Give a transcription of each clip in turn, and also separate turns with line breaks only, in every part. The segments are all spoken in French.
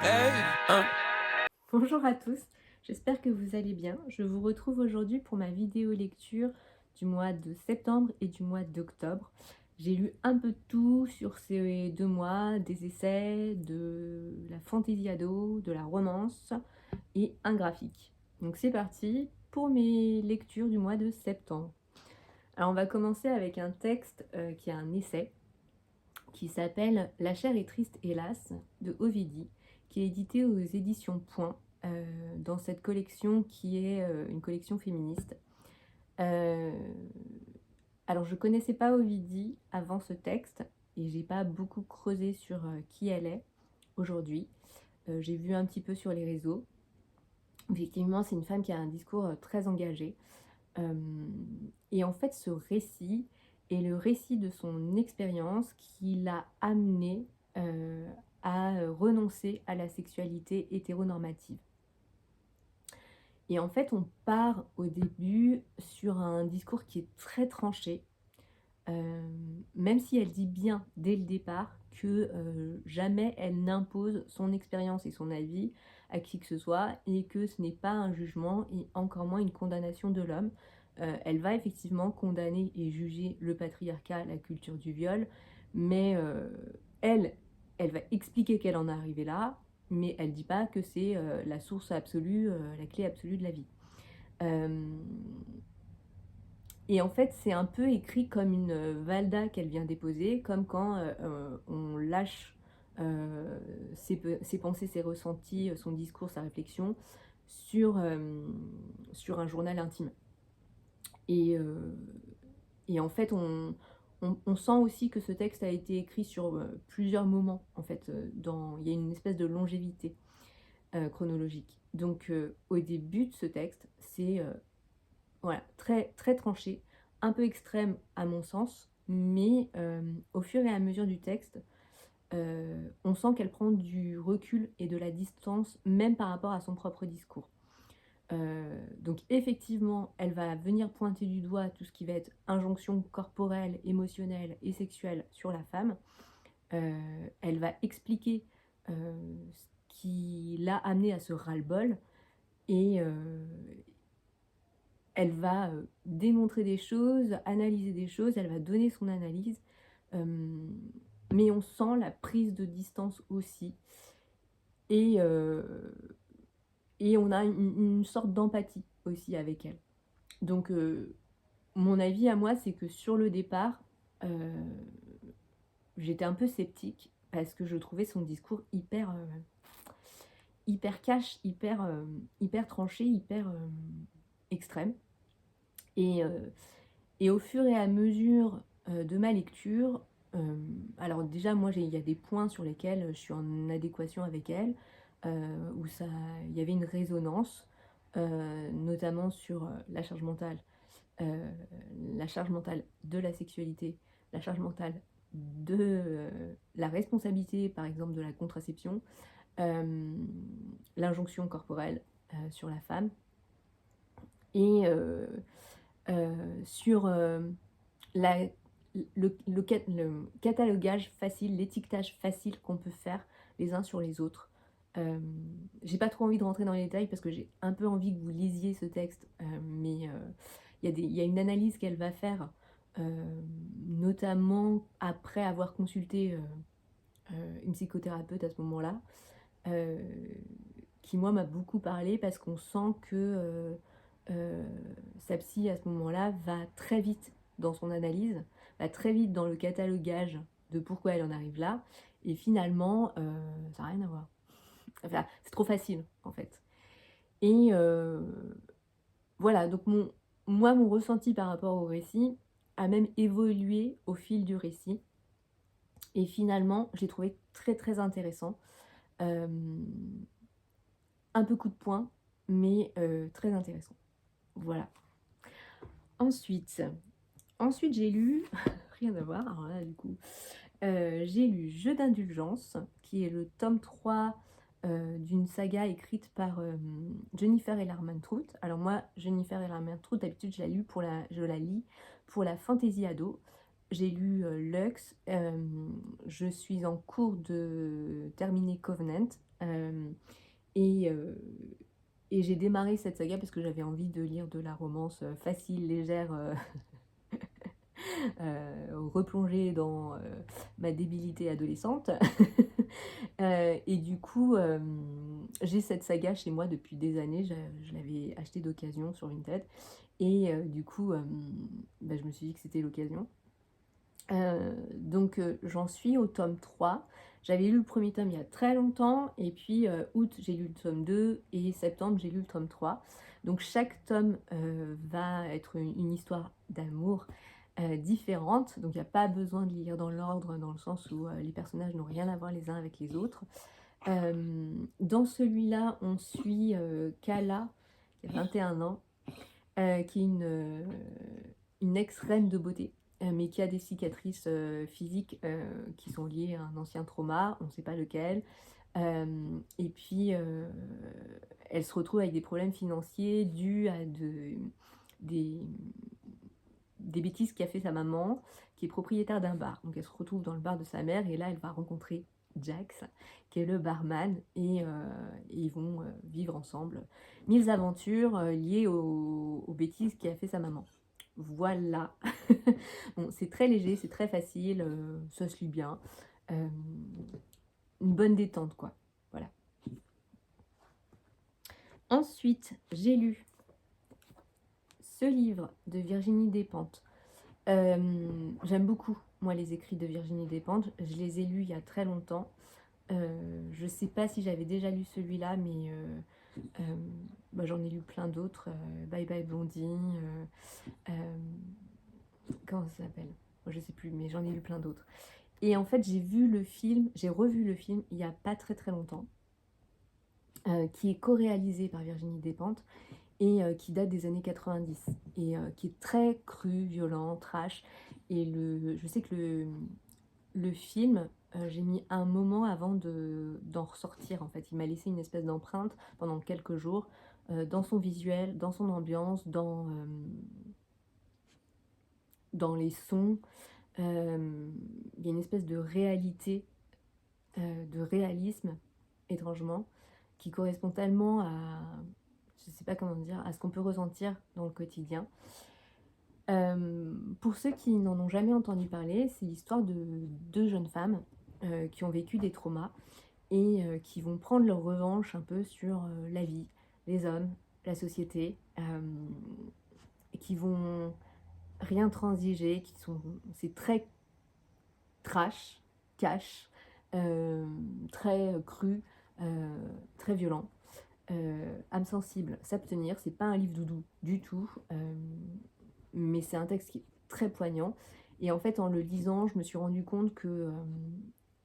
Hey,
Bonjour à tous, j'espère que vous allez bien. Je vous retrouve aujourd'hui pour ma vidéo lecture du mois de septembre et du mois d'octobre. J'ai lu un peu de tout sur ces 2 mois, des essais, de la fantaisie ado, de la romance et un graphique. Donc c'est parti pour mes lectures du mois de septembre. Alors on va commencer avec un texte qui est un essai qui s'appelle La chair est triste hélas de Ovidie, qui est édité aux éditions Point, dans cette collection qui est une collection féministe. Euh, alors je connaissais pas Ovidie avant ce texte et j'ai pas beaucoup creusé sur qui elle est aujourd'hui. J'ai vu un petit peu sur les réseaux. Effectivement, c'est une femme qui a un discours très engagé. Euh, et en fait, ce récit est le récit de son expérience qui l'a amené euh, à renoncer à la sexualité hétéronormative. Et en fait, on part au début sur un discours qui est très tranché, euh, même si elle dit bien dès le départ que jamais elle n'impose son expérience et son avis à qui que ce soit et que ce n'est pas un jugement et encore moins une condamnation de l'homme. Elle va effectivement condamner et juger le patriarcat, la culture du viol, mais elle, elle va expliquer qu'elle en est arrivée là, mais elle dit pas que c'est la source absolue, la clé absolue de la vie. Euh, et en fait, c'est un peu écrit comme une valda qu'elle vient déposer, comme quand on lâche ses pensées, ses ressentis, son discours, sa réflexion sur, sur un journal intime. Et, euh, et en fait, on sent aussi que ce texte a été écrit sur plusieurs moments. En fait, il y a une espèce de longévité chronologique. Donc, au début de ce texte, c'est voilà, très, très tranché, un peu extrême à mon sens, mais au fur et à mesure du texte, on sent qu'elle prend du recul et de la distance, même par rapport à son propre discours. Donc effectivement, elle va venir pointer du doigt tout ce qui va être injonction corporelle, émotionnelle et sexuelle sur la femme. Elle va expliquer ce qui l'a amenée à ce ras-le-bol et, elle va démontrer des choses, analyser des choses, elle va donner son analyse, euh, mais on sent la prise de distance aussi, et, euh, et on a une sorte d'empathie aussi avec elle. Donc mon avis à moi, c'est que sur le départ, euh, j'étais un peu sceptique, parce que je trouvais son discours hyper cash, hyper tranché, hyper extrême. Et, et au fur et à mesure de ma lecture, alors déjà moi il y a des points sur lesquels je suis en adéquation avec elle, où il y avait une résonance, notamment sur euh, la charge mentale de la sexualité, la charge mentale de la responsabilité par exemple de la contraception, euh, l'injonction corporelle sur la femme et sur la, le catalogage facile, l'étiquetage facile qu'on peut faire les uns sur les autres. Euh, j'ai pas trop envie de rentrer dans les détails parce que j'ai un peu envie que vous lisiez ce texte, mais il y a une analyse qu'elle va faire, notamment après avoir consulté une psychothérapeute à ce moment-là, euh, qui moi m'a beaucoup parlé parce qu'on sent que euh, sa psy à ce moment-là va très vite dans son analyse, va très vite dans le catalogage de pourquoi elle en arrive là, et finalement ça n'a rien à voir. Enfin, c'est trop facile en fait. Et voilà, donc moi mon ressenti par rapport au récit a même évolué au fil du récit, et finalement j'ai trouvé très très intéressant. Euh, un peu coup de poing, mais très intéressant. Voilà. Ensuite, ensuite j'ai lu, rien à voir, alors là du coup, j'ai lu Jeu d'indulgence, qui est le tome 3 d'une saga écrite par Jennifer Ellermann-Trout. Alors moi, Jennifer Ellermann-Trout, d'habitude je la lis pour la fantaisie ado. j'ai lu Lux, je suis en cours de terminer Covenant, et, euh, et j'ai démarré cette saga parce que j'avais envie de lire de la romance facile, légère, replonger dans ma débilité adolescente. Et du coup, j'ai cette saga chez moi depuis des années. Je l'avais acheté d'occasion sur Vinted. Et du coup, bah, je me suis dit que c'était l'occasion. Donc j'en suis au tome 3. J'avais lu le premier tome il y a très longtemps. Et puis août, j'ai lu le tome 2. Et septembre, j'ai lu le tome 3. Donc chaque tome va être une histoire d'amour différente. Donc il n'y a pas besoin de lire dans l'ordre, dans le sens où les personnages n'ont rien à voir les uns avec les autres. Dans celui-là, on suit Kala, qui a 21 ans, qui est une ex-reine de beauté, mais qui a des cicatrices physiques qui sont liées à un ancien trauma, on ne sait pas lequel. Et puis, elle se retrouve avec des problèmes financiers dus à des, des bêtises qu'a fait sa maman, qui est propriétaire d'un bar. Donc elle se retrouve dans le bar de sa mère, et là, elle va rencontrer Jax, qui est le barman, et ils vont vivre ensemble 1000 aventures liées aux bêtises qu'a fait sa maman. Voilà. Bon, c'est très léger, c'est très facile, ça se lit bien. Une bonne détente, quoi. Voilà. Ensuite, j'ai lu ce livre de Virginie Despentes. J'aime beaucoup, moi, les écrits de Virginie Despentes. Je les ai lus il y a très longtemps. Je sais pas si j'avais déjà lu celui-là, mais bah, j'en ai lu plein d'autres. Bye Bye Blondie. Comment ça s'appelle? Je sais plus, mais j'en ai lu plein d'autres. Et en fait, j'ai revu le film il y a pas très très longtemps, qui est co-réalisé par Virginie Despentes et qui date des années 90 et qui est très cru, violent, trash. Et je sais que le film, j'ai mis un moment avant d'en ressortir en fait. Il m'a laissé une espèce d'empreinte pendant quelques jours dans son visuel, dans son ambiance, dans les sons. Il y a une espèce de réalité, de réalisme, étrangement, qui correspond tellement à, je sais pas comment dire, à ce qu'on peut ressentir dans le quotidien. Pour ceux qui n'en ont jamais entendu parler, c'est l'histoire de deux jeunes femmes qui ont vécu des traumas et qui vont prendre leur revanche un peu sur la vie, les hommes, la société, et qui vont rien transiger, c'est très trash, cash, très cru, très violent. Âme sensible, s'abstenir, c'est pas un livre doudou du tout, mais c'est un texte qui est très poignant. Et en fait, en le lisant, je me suis rendu compte que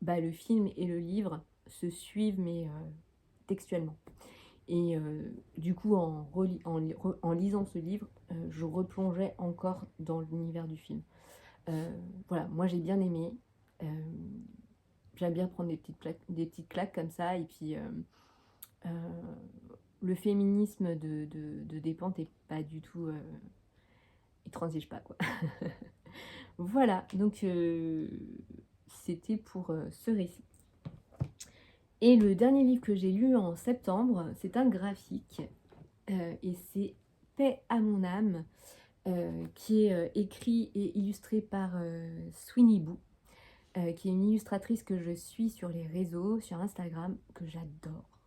bah, le film et le livre se suivent, mais textuellement. Et du coup, en lisant ce livre, je replongeais encore dans l'univers du film. Voilà, moi j'ai bien aimé. J'aime bien prendre des petites claques comme ça. Et puis, le féminisme de Despentes est pas du tout... il transige pas, quoi. Voilà, donc c'était pour ce récit. Et le dernier livre que j'ai lu en septembre, c'est un graphique. Et c'est Paix à mon âme, qui est écrit et illustré par Sweeney Boo, qui est une illustratrice que je suis sur les réseaux, sur Instagram, que j'adore.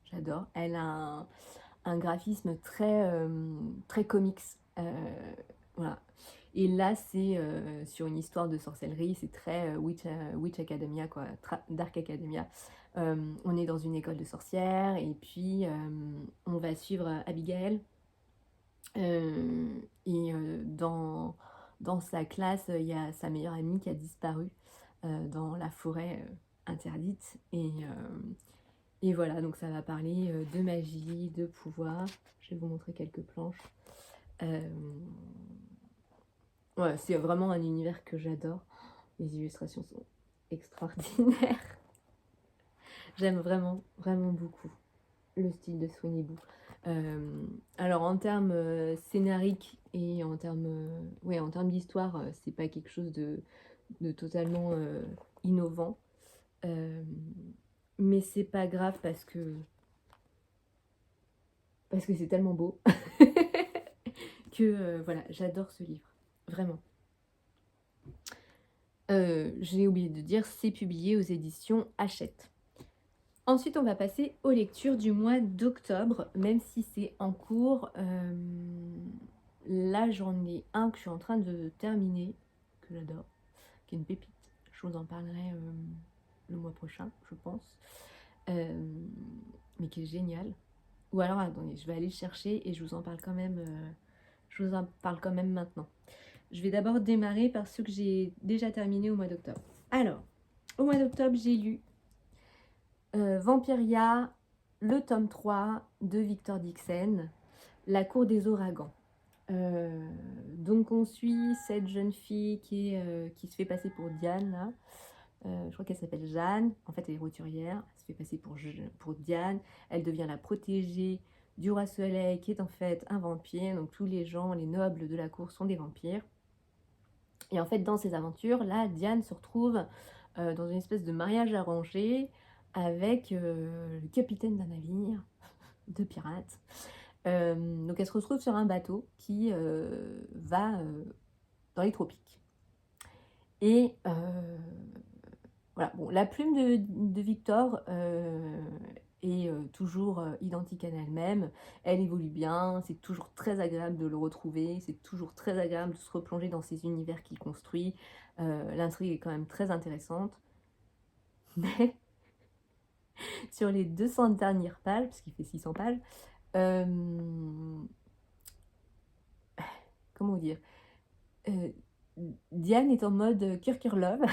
J'adore. Elle a un graphisme très comics. Voilà. Et là, c'est sur une histoire de sorcellerie, c'est très Witch Academia, quoi, Dark Academia. On est dans une école de sorcières, et puis on va suivre Abigail. Et dans sa classe, il y a sa meilleure amie qui a disparu dans la forêt interdite. Et voilà, donc ça va parler de magie, de pouvoir. Je vais vous montrer quelques planches. Ouais, c'est vraiment un univers que j'adore. Les illustrations sont extraordinaires. J'aime vraiment, vraiment beaucoup le style de Sweeney Boo. Alors en termes scénariques et en termes ouais, en termes d'histoire, c'est pas quelque chose de totalement innovant. Mais c'est pas grave parce que c'est tellement beau que voilà, j'adore ce livre, vraiment. J'ai oublié de dire, c'est publié aux éditions Hachette. Ensuite, on va passer aux lectures du mois d'octobre, même si c'est en cours. Là, j'en ai un que je suis en train de terminer, que j'adore, qui est une pépite. Je vous en parlerai le mois prochain, je pense. Mais qui est génial. Ou alors, attendez, je vais aller le chercher et je vous en parle quand même, maintenant. Je vais d'abord démarrer par ceux que j'ai déjà terminés au mois d'octobre. Alors, au mois d'octobre, j'ai lu Vampiria, le tome 3 de Victor Dixon, La cour des ouragans. Donc on suit cette jeune fille qui se fait passer pour Diane, là. Je crois qu'elle s'appelle Jeanne, en fait elle est roturière, elle se fait passer pour Diane, elle devient la protégée du roi Soleil qui est en fait un vampire, donc tous les gens, les nobles de la cour sont des vampires. Et en fait dans ces aventures, là Diane se retrouve dans une espèce de mariage arrangé avec le capitaine d'un navire de pirates. Donc elle se retrouve sur un bateau qui va dans les tropiques. Et voilà, bon, la plume de Victor est toujours identique à elle-même. Elle évolue bien, c'est toujours très agréable de le retrouver, c'est toujours très agréable de se replonger dans ces univers qu'il construit. L'intrigue est quand même très intéressante. Mais sur les 200 dernières pages, parce qu'il fait 600 pages, comment dire, Diane est en mode Kirker Love.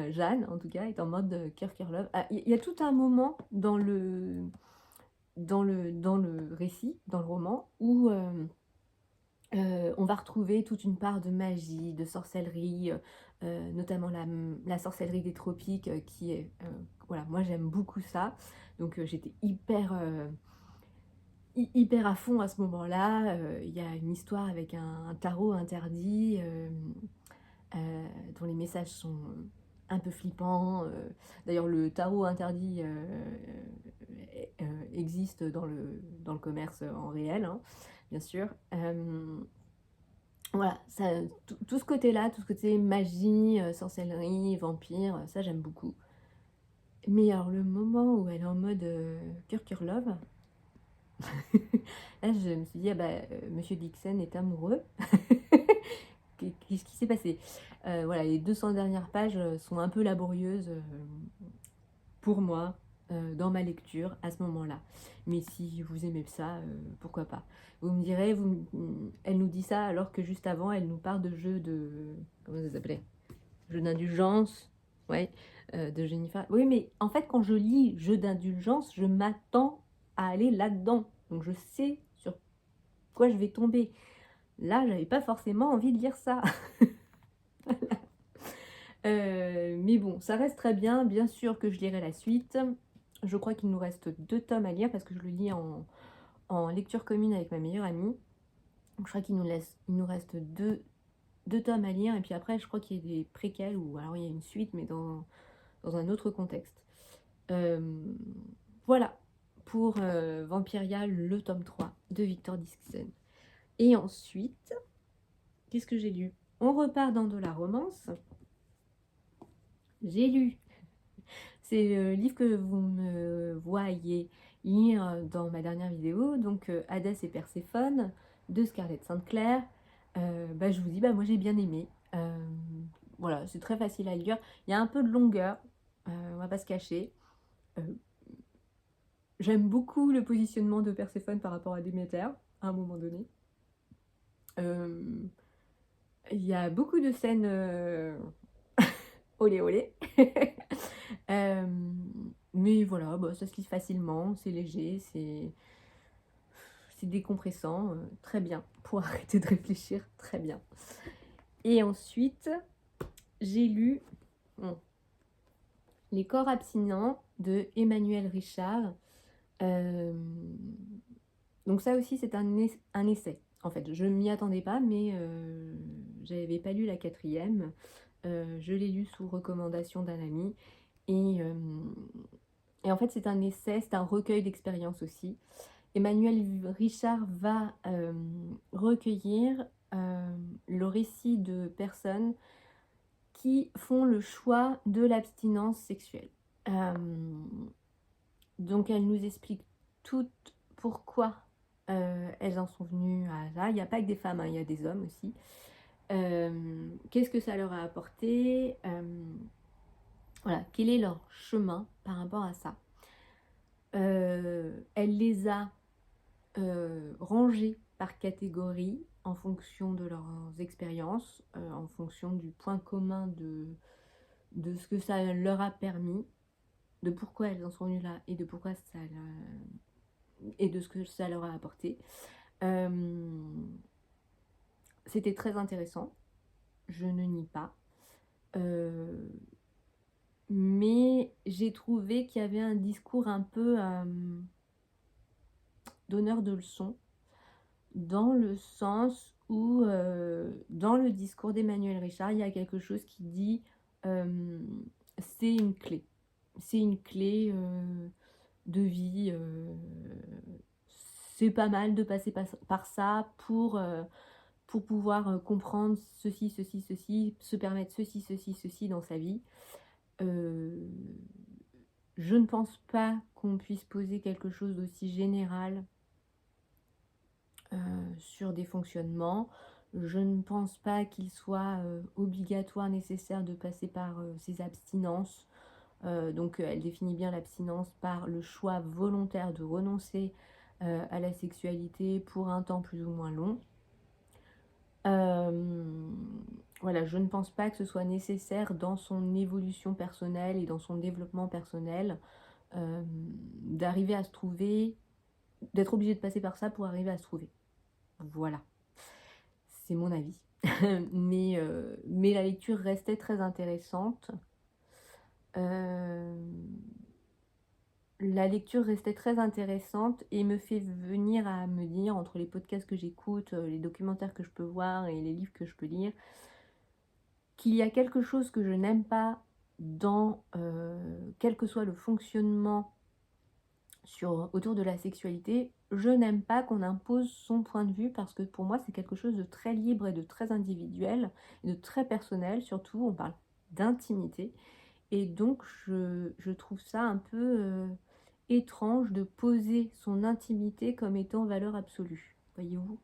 Jeanne, en tout cas, est en mode Kirker Love. Il y a tout un moment dans le récit, dans le roman, où on va retrouver toute une part de magie, de sorcellerie, notamment la sorcellerie des tropiques, qui est... voilà, moi j'aime beaucoup ça. Donc j'étais hyper à fond à ce moment-là. Il y a une histoire avec un tarot interdit dont les messages sont un peu flippants. D'ailleurs, le tarot interdit existe dans le commerce en réel, hein, bien sûr. Voilà, ça, tout ce côté-là, tout ce côté magie, sorcellerie, vampire, ça j'aime beaucoup. Mais alors le moment où elle est en mode Kirker Love, là je me suis dit, ah bah, Monsieur Dixon est amoureux. Qu'est-ce qui s'est passé? Voilà, les 200 dernières pages sont un peu laborieuses pour moi dans ma lecture à ce moment-là. Mais si vous aimez ça, pourquoi pas? Vous me direz, elle nous dit ça alors que juste avant, elle nous parle de jeux de... Comment ça s'appelait? Jeux d'indulgence, ouais, de Jennifer. Oui, mais en fait, quand je lis jeux d'indulgence, je m'attends à aller là-dedans. Donc je sais sur quoi je vais tomber. Là, j'avais pas forcément envie de lire ça. Mais bon, ça reste très bien. Bien sûr que je lirai la suite. Je crois qu'il nous reste 2 tomes à lire parce que je le lis en lecture commune avec ma meilleure amie. Donc je crois qu'il nous reste 2 tomes à lire. Et puis après, je crois qu'il y a des préquels ou alors il y a une suite, mais dans un autre contexte. Voilà pour Vampiria, le tome 3 de Victor Dixon. Et ensuite, qu'est-ce que j'ai lu? On repart dans de la romance. J'ai lu, c'est le livre que vous me voyez lire dans ma dernière vidéo, donc Hadès et Perséphone de Scarlett St. Clair. Bah, je vous dis, bah, moi j'ai bien aimé. Voilà, c'est très facile à lire. Il y a un peu de longueur, on va pas se cacher. J'aime beaucoup le positionnement de Perséphone par rapport à Déméter, à un moment donné. Il y a beaucoup de scènes olé olé. Mais voilà, bah, ça se lit facilement, c'est léger, c'est décompressant, très bien, pour arrêter de réfléchir, très bien. Et ensuite, j'ai lu Les corps abstinents de Emmanuel Richard. Donc ça aussi, c'est un essai. En fait, je ne m'y attendais pas, mais j'avais pas lu la 4e. Je l'ai lu sous recommandation d'un ami. Et, euh, et en fait, c'est un essai, c'est un recueil d'expériences aussi. Emmanuel Richard va recueillir le récit de personnes qui font le choix de l'abstinence sexuelle. Donc elle nous explique toutes pourquoi elles en sont venues à ça. Il n'y a pas que des femmes, hein, il y a des hommes aussi. Qu'est-ce que ça leur a apporté, voilà, quel est leur chemin par rapport à ça. Elle les a rangés par catégorie en fonction de leurs expériences, en fonction du point commun de ce que ça leur a permis, de pourquoi elles en sont venues là et de pourquoi ça et de ce que ça leur a apporté. C'était très intéressant, je ne nie pas. Mais j'ai trouvé qu'il y avait un discours un peu donneur de leçons, dans le sens où, dans le discours d'Emmanuel Richard, il y a quelque chose qui dit c'est une clé. C'est une clé de vie. C'est pas mal de passer par ça pour pouvoir comprendre ceci, ceci, ceci, se permettre ceci, ceci, ceci dans sa vie. Je ne pense pas qu'on puisse poser quelque chose d'aussi général sur des fonctionnements. Je ne pense pas qu'il soit obligatoire, nécessaire de passer par ces abstinences. Donc elle définit bien l'abstinence par le choix volontaire de renoncer à la sexualité pour un temps plus ou moins long. Voilà, je ne pense pas que ce soit nécessaire dans son évolution personnelle et dans son développement personnel d'arriver à se trouver, d'être obligé de passer par ça pour arriver à se trouver. Voilà, c'est mon avis. mais la lecture restait très intéressante. La lecture restait très intéressante et me fait venir à me dire, entre les podcasts que j'écoute, les documentaires que je peux voir et les livres que je peux lire, qu'il y a quelque chose que je n'aime pas dans quel que soit le fonctionnement autour de la sexualité. Je n'aime pas qu'on impose son point de vue parce que pour moi c'est quelque chose de très libre et de très individuel et de très personnel. Surtout on parle d'intimité et donc je trouve ça un peu étrange de poser son intimité comme étant valeur absolue, voyez-vous.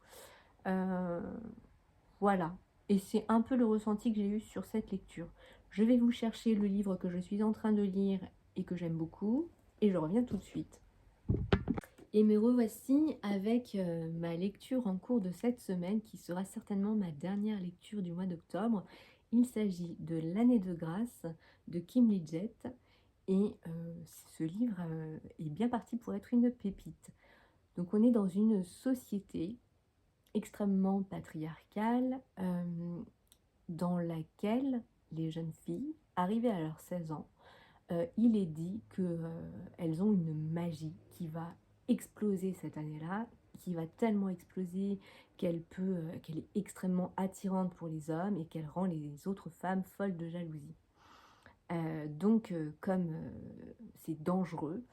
Voilà, et c'est un peu le ressenti que j'ai eu sur cette lecture. Je vais vous chercher le livre que je suis en train de lire et que j'aime beaucoup, et je reviens tout de suite. Et me revoici avec ma lecture en cours de cette semaine, qui sera certainement ma dernière lecture du mois d'octobre. Il s'agit de L'année de grâce de Kim Liggett, et ce livre est bien parti pour être une pépite. Donc on est dans une société extrêmement patriarcale dans laquelle les jeunes filles, arrivées à leurs 16 ans, il est dit qu'elles ont une magie qui va exploser cette année-là, qui va tellement exploser qu'elle est extrêmement attirante pour les hommes et qu'elle rend les autres femmes folles de jalousie. Donc, comme c'est dangereux,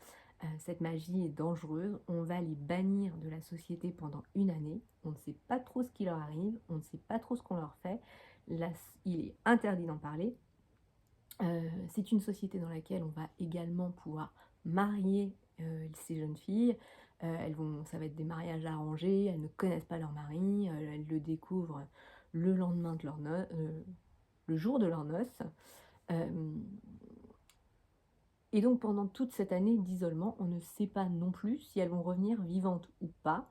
cette magie est dangereuse, on va les bannir de la société pendant une année. On ne sait pas trop ce qui leur arrive, on ne sait pas trop ce qu'on leur fait. Là, il est interdit d'en parler. C'est une société dans laquelle on va également pouvoir marier ces jeunes filles. Ça va être des mariages arrangés, elles ne connaissent pas leur mari, elles le découvrent le lendemain de le jour de leur noces. Et donc pendant toute cette année d'isolement, on ne sait pas non plus si elles vont revenir vivantes ou pas.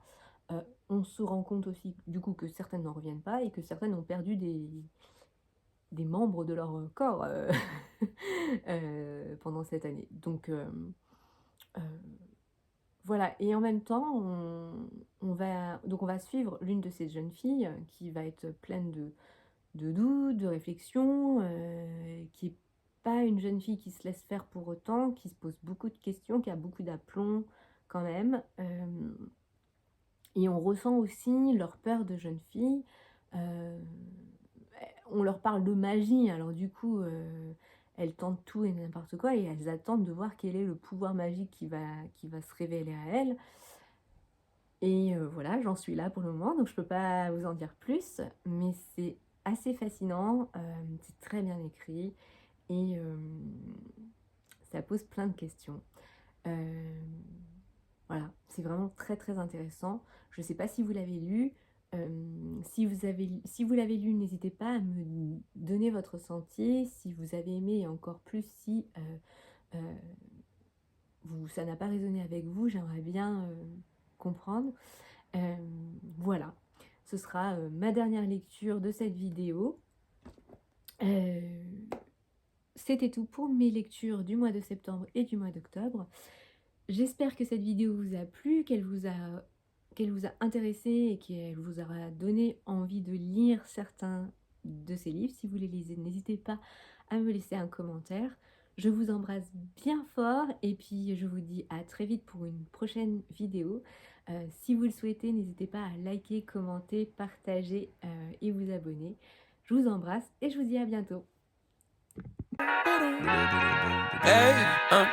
On se rend compte aussi du coup que certaines n'en reviennent pas et que certaines ont perdu des membres de leur corps pendant cette année. Donc voilà, et en même temps, on va suivre l'une de ces jeunes filles qui va être pleine de doutes, de réflexions, qui est pas une jeune fille qui se laisse faire pour autant, qui se pose beaucoup de questions, qui a beaucoup d'aplomb, quand même. Et on ressent aussi leur peur de jeunes filles. On leur parle de magie, alors du coup, elles tentent tout et n'importe quoi et elles attendent de voir quel est le pouvoir magique qui va se révéler à elles. Et voilà, j'en suis là pour le moment, donc je peux pas vous en dire plus, mais c'est assez fascinant, c'est très bien écrit et ça pose plein de questions. Voilà, c'est vraiment très très intéressant. Je ne sais pas si vous l'avez lu. Si vous l'avez lu, n'hésitez pas à me donner votre ressenti. Si vous avez aimé et encore plus si ça n'a pas résonné avec vous, j'aimerais bien comprendre. Voilà, ce sera ma dernière lecture de cette vidéo. C'était tout pour mes lectures du mois de septembre et du mois d'octobre. J'espère que cette vidéo vous a plu, qu'elle vous a intéressé et qu'elle vous aura donné envie de lire certains de ces livres. Si vous les lisez, n'hésitez pas à me laisser un commentaire. Je vous embrasse bien fort et puis je vous dis à très vite pour une prochaine vidéo. Si vous le souhaitez, n'hésitez pas à liker, commenter, partager et vous abonner. Je vous embrasse et je vous dis à bientôt.
Hey,